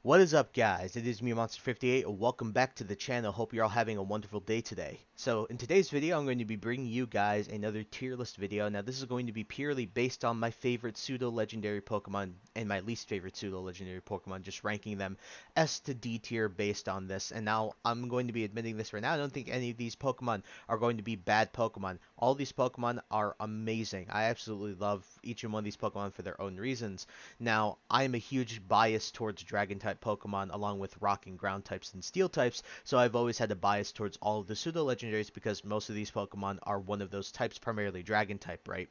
What is up, guys? It is me, Monster58. Welcome back to the channel. Hope you're all having a wonderful day today. So, in today's video, I'm going to be bringing you guys another tier list video. Now, this is going to be purely based on my favorite pseudo-legendary Pokemon and my least favorite pseudo-legendary Pokemon, just ranking them S to D tier based on this. And now, I'm going to be admitting this right now. I don't think any of these Pokemon are going to be bad Pokemon. All these Pokemon are amazing. I absolutely love each and one of these Pokemon for their own reasons. Now, I am a huge bias towards Dragon-type Pokemon along with Rock and Ground types and Steel types, so I've always had a bias towards all of the pseudo-legendaries because most of these Pokemon are one of those types, primarily Dragon-type, right?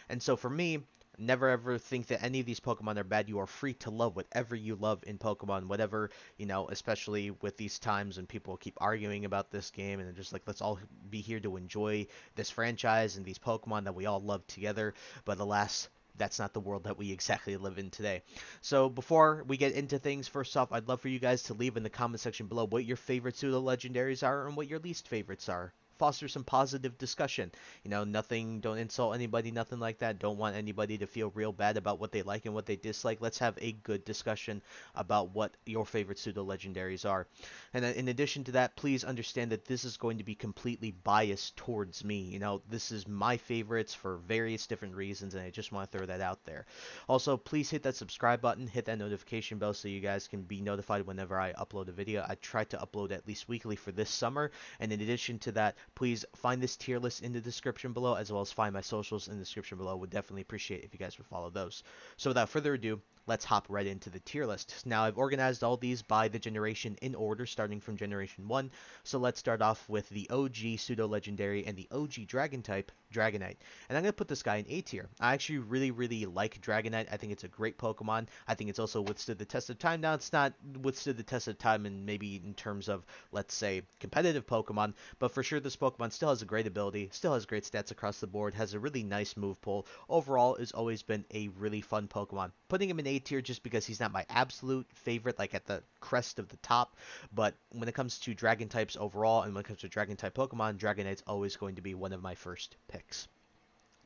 And so for me, never ever think that any of these Pokemon are bad. You are free to love whatever you love in Pokemon, whatever, especially with these times when people keep arguing about this game and they're just like, let's all be here to enjoy this franchise and these Pokemon that we all love together. But alas, that's not the world that we exactly live in today. So before we get into things, first off, I'd love for you guys to leave in the comment section below what your favorite pseudo legendaries are and what your least favorites are. Foster some positive discussion. Nothing, don't insult anybody, nothing like that. Don't want anybody to feel real bad about what they like and what they dislike. Let's have a good discussion about what your favorite pseudo legendaries are. And in addition to that, please understand that this is going to be completely biased towards me. This is my favorites for various different reasons, and I just want to throw that out there. Also, please hit that subscribe button, hit that notification bell so you guys can be notified whenever I upload a video. I try to upload at least weekly for this summer, and in addition to that, please find this tier list in the description below, as well as find my socials in the description below. Would definitely appreciate it if you guys would follow those. So without further ado, let's hop right into the tier list. Now, I've organized all these by the generation in order, starting from Generation 1. So let's start off with the OG Pseudo-Legendary and the OG Dragon-type, Dragonite. And I'm going to put this guy in A tier. I actually really like Dragonite. I think it's a great Pokemon. I think it's also withstood the test of time. Now, it's not withstood the test of time in maybe in terms of, let's say, competitive Pokemon, but for sure this Pokemon still has a great ability, still has great stats across the board, has a really nice move pool. Overall, has always been a really fun Pokemon. Putting him in A tier just because he's not my absolute favorite, like at the crest of the top, but when it comes to Dragon types overall, and when it comes to Dragon type Pokemon, Dragonite's always going to be one of my first picks.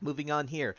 Moving on here,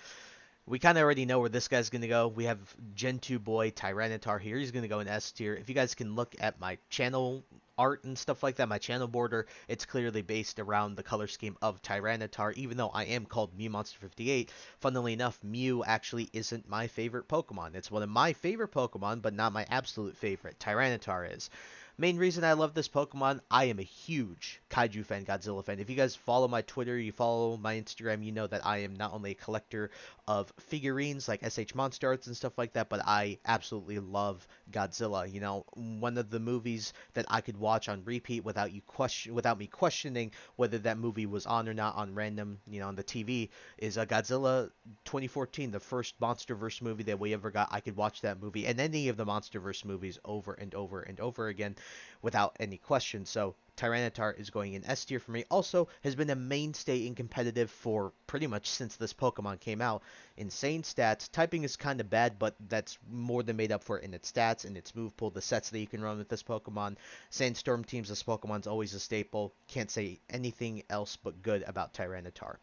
we kind of already know where this guy's going to go. We have Gen 2 boy Tyranitar here. He's going to go in S tier. If you guys can look at my channel art and stuff like that, my channel border, it's clearly based around the color scheme of Tyranitar, even though I am called Mew Monster 58. Funnily enough, Mew actually isn't my favorite Pokemon. It's one of my favorite Pokemon, but not my absolute favorite. Tyranitar is. Main reason I love this Pokemon, I am a huge Kaiju fan, Godzilla fan. If you guys follow my Twitter, you follow my Instagram, you know that I am not only a collector of figurines like SH Monster Arts and stuff like that, but I absolutely love Godzilla. One of the movies that I could watch on repeat without me questioning whether that movie was on or not on random, on the TV, is Godzilla 2014, the first MonsterVerse movie that we ever got. I could watch that movie and any of the MonsterVerse movies over and over and over again without any question. So Tyranitar is going in S tier for me. Also has been a mainstay in competitive for pretty much since this Pokemon came out. Insane stats. Typing is kind of bad, but that's more than made up for in its stats, in its move pool, the sets that you can run with this Pokemon. Sandstorm teams, this Pokemon's always a staple. Can't say anything else but good about Tyranitar.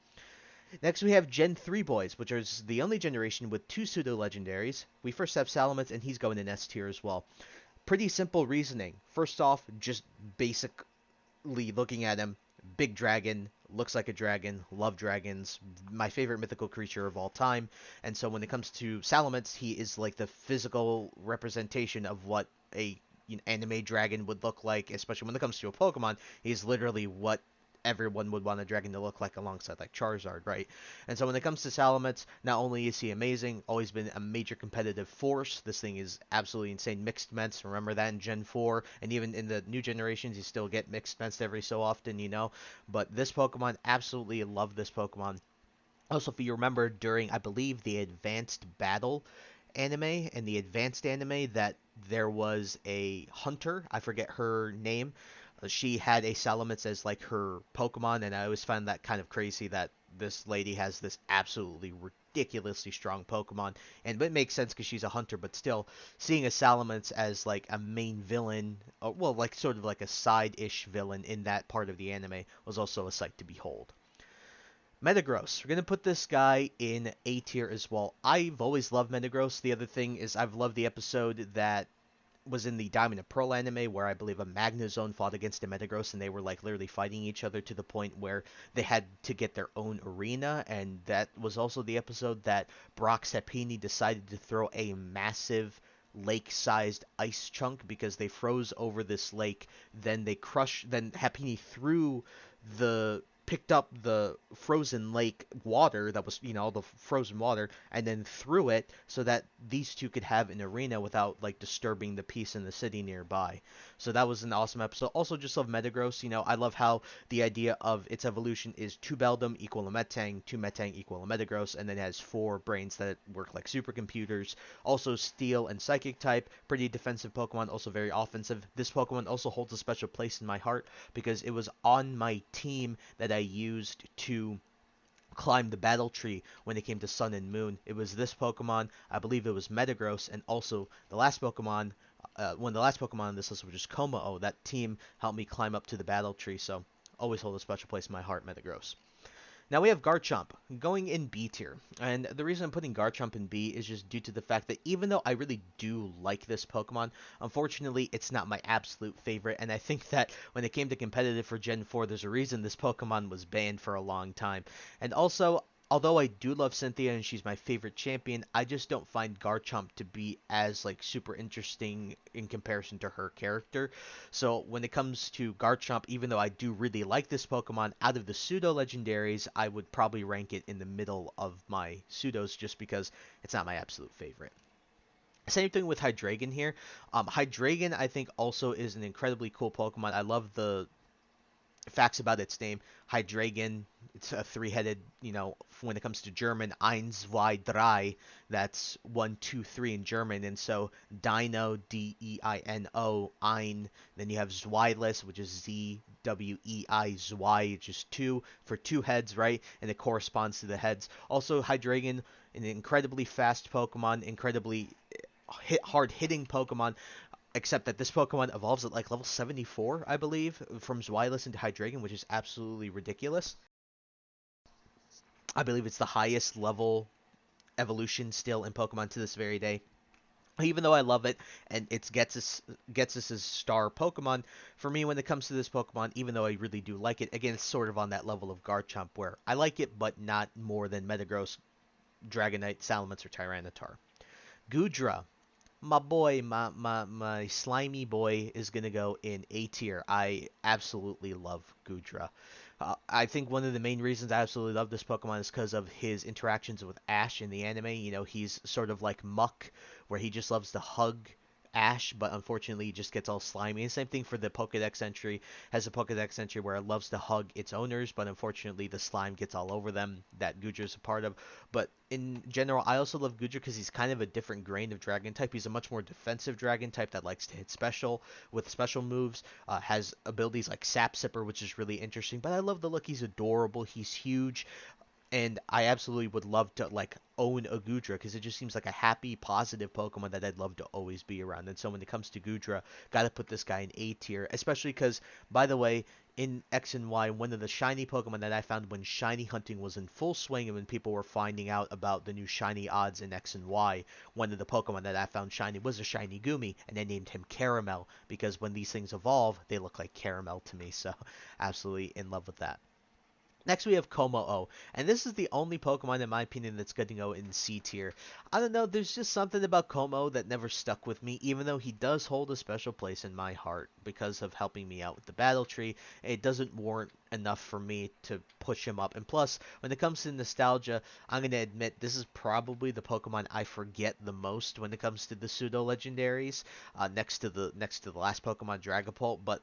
Next, we have Gen 3 boys, which is the only generation with two pseudo-legendaries. We first have Salamons, and he's going in S tier as well. Pretty simple reasoning. First off, just basically looking at him, big dragon, looks like a dragon, love dragons, my favorite mythical creature of all time. And so when it comes to Salamence, he is like the physical representation of what a anime dragon would look like, especially when it comes to a Pokemon. He's literally what everyone would want a dragon to look like alongside like Charizard, right? And so when it comes to Salamence, not only is he amazing, always been a major competitive force. This thing is absolutely insane. Mixed Ments, remember that in Gen 4, and even in the new generations, you still get Mixed Ments every so often, But this Pokemon, absolutely love this Pokemon. Also, if you remember during, I believe, the Advanced Battle anime and the Advanced anime, that there was a hunter, I forget her name, she had a Salamence as like her Pokemon, and I always find that kind of crazy that this lady has this absolutely ridiculously strong Pokemon, and it makes sense because she's a hunter, but still, seeing a Salamence as like a main villain, or, well, like sort of like a side-ish villain in that part of the anime was also a sight to behold. Metagross. We're going to put this guy in A tier as well. I've always loved Metagross. The other thing is I've loved the episode that was in the Diamond and Pearl anime, where I believe a Magnezone fought against a Metagross, and they were like literally fighting each other to the point where they had to get their own arena. And that was also the episode that Brock Sapini decided to throw a massive lake-sized ice chunk because they froze over this lake. Then they crushed. Then Happini threw the picked up the frozen lake water that was, all the frozen water, and then threw it so that these two could have an arena without like disturbing the peace in the city nearby. So that was an awesome episode. Also, just love Metagross. I love how the idea of its evolution is 2 Beldum equal a Metang, 2 Metang equal a Metagross, and then it has 4 brains that work like supercomputers. Also, Steel and Psychic type, pretty defensive Pokemon, also very offensive. This Pokemon also holds a special place in my heart because it was on my team that I used to climb the battle tree when it came to Sun and Moon. It was this Pokemon, I believe it was Metagross, and also the last Pokemon, one of the last Pokemon on this list, which is Coma. Oh, that team helped me climb up to the battle tree, so always hold a special place in my heart, Metagross. Now we have Garchomp going in B tier, and the reason I'm putting Garchomp in B is just due to the fact that even though I really do like this Pokemon, unfortunately it's not my absolute favorite, and I think that when it came to competitive for Gen 4, there's a reason this Pokemon was banned for a long time. And also, although I do love Cynthia and she's my favorite champion, I just don't find Garchomp to be as like super interesting in comparison to her character. So when it comes to Garchomp, even though I do really like this Pokemon, out of the pseudo legendaries, I would probably rank it in the middle of my pseudos just because it's not my absolute favorite. Same thing with Hydragan here. Hydragan, I think, also is an incredibly cool Pokemon. I love the facts about its name. Hydragan, it's a three-headed, when it comes to German, eins, zwei, drei, that's 1, 2, 3 in German, and so Dino, D-E-I-N-O, ein, then you have Zweiless, which is Z-W-E-I, Zwei, which is 2, for 2 heads, right, and it corresponds to the heads. Also, Hydragan, an incredibly fast Pokemon, incredibly hard-hitting Pokemon, except that this Pokemon evolves at like level 74, I believe, from Zweilous into Hydragan, which is absolutely ridiculous. I believe it's the highest level evolution still in Pokemon to this very day. Even though I love it, and it gets us as star Pokemon, for me when it comes to this Pokemon, even though I really do like it, again, it's sort of on that level of Garchomp where I like it, but not more than Metagross, Dragonite, Salamence, or Tyranitar. Gudra, my boy, my slimy boy is gonna go in A tier. I absolutely love Gudra. I think one of the main reasons I absolutely love this Pokemon is because of his interactions with Ash in the anime. He's sort of like Muck, where he just loves to hug Ash, but unfortunately he just gets all slimy. And same thing for the Pokedex entry. Has a Pokedex entry where it loves to hug its owners, but unfortunately the slime gets all over them that Gudra's a part of. But in general, I also love Gudra because he's kind of a different grain of dragon type. He's a much more defensive dragon type that likes to hit special with special moves. Has abilities like Sap Sipper, which is really interesting. But I love the look. He's adorable. He's huge. And I absolutely would love to like own a Gudra because it just seems like a happy, positive Pokemon that I'd love to always be around. And so when it comes to Gudra, gotta put this guy in A tier, especially because, by the way, in X and Y, one of the shiny Pokemon that I found when shiny hunting was in full swing and when people were finding out about the new shiny odds in X and Y, one of the Pokemon that I found shiny was a shiny Gumi, and I named him Caramel because when these things evolve, they look like caramel to me. So absolutely in love with that. Next, we have Como-O, and this is the only Pokemon, in my opinion, that's going to go in C tier. I don't know, there's just something about Como that never stuck with me, even though he does hold a special place in my heart because of helping me out with the battle tree. It doesn't warrant enough for me to push him up. And plus, when it comes to nostalgia, I'm going to admit this is probably the Pokemon I forget the most when it comes to the pseudo legendaries, next to the last Pokemon, Dragopol. But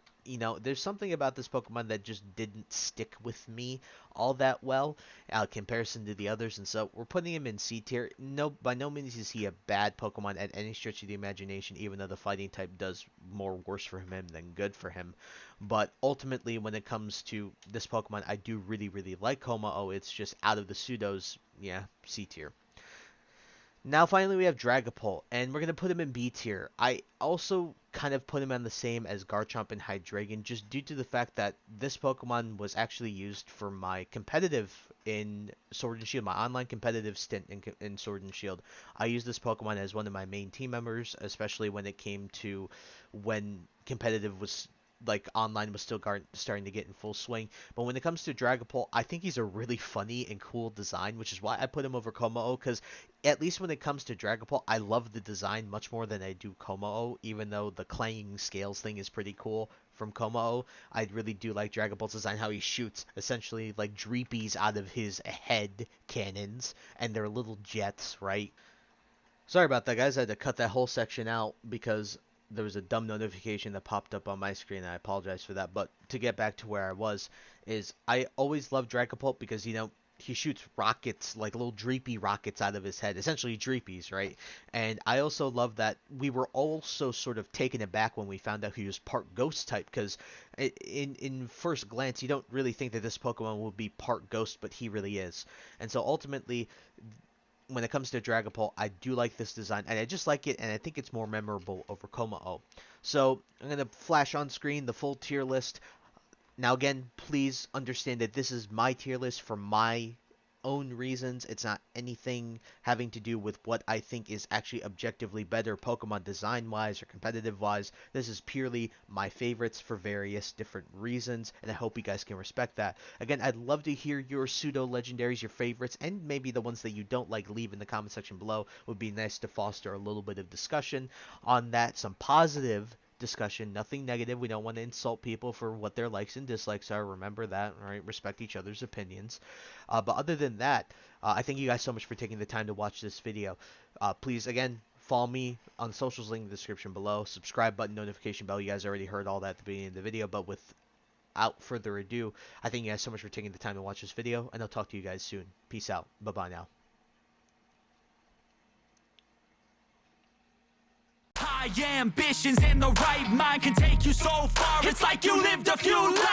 there's something about this Pokemon that just didn't stick with me all that well in comparison to the others, and so we're putting him in C tier. No, by no means is he a bad Pokemon at any stretch of the imagination, even though the fighting type does more worse for him than good for him. But ultimately, when it comes to this Pokemon, I do really, really like Como-O. It's just out of the pseudos, yeah, C tier. Now, finally, we have Dragopol, and we're going to put him in B tier. I also kind of put him on the same as Garchomp and Hydragan, just due to the fact that this Pokemon was actually used for my competitive in Sword and Shield, my online competitive stint in Sword and Shield. I used this Pokemon as one of my main team members, especially when it came to when competitive was like online was still starting to get in full swing. But when it comes to Dragopol, I think he's a really funny and cool design, which is why I put him over Komao, because at least when it comes to Dragopol, I love the design much more than I do Komao, even though the clanging scales thing is pretty cool from Komao. I really do like Dragopol's design, how he shoots essentially like Dreepies out of his head cannons, and they're little jets, right? Sorry about that, guys. I had to cut that whole section out because there was a dumb notification that popped up on my screen. I apologize for that. But to get back to where I was, is I always loved Dragopult because, you know, he shoots rockets, like little Dreepy rockets out of his head, essentially Dreepies, right? And I also love that we were also sort of taken aback when we found out he was part Ghost type, because in first glance, you don't really think that this Pokemon will be part Ghost, but he really is. And so ultimately, when it comes to Dragapult, I do like this design, and I just like it, and I think it's more memorable over Komao. So I'm going to flash on screen the full tier list. Now again, please understand that this is my tier list for my own reasons. It's not anything having to do with what I think is actually objectively better Pokemon design-wise or competitive-wise. This is purely my favorites for various different reasons, and I hope you guys can respect that. Again, I'd love to hear your pseudo-legendaries, your favorites, and maybe the ones that you don't like, leave in the comment section below. It would be nice to foster a little bit of discussion on that, some positive discussion, nothing negative. We don't want to insult people for what their likes and dislikes are. Remember that, right? Respect each other's opinions. But other than that, I thank you guys so much for taking the time to watch this video. Please, again, follow me on the socials, link in the description below. Subscribe button, notification bell. You guys already heard all that at the beginning of the video, but without further ado, I thank you guys so much for taking the time to watch this video, and I'll talk to you guys soon. Peace out. Bye-bye now. High ambitions and the right mind can take you so far. It's like you lived a few lives.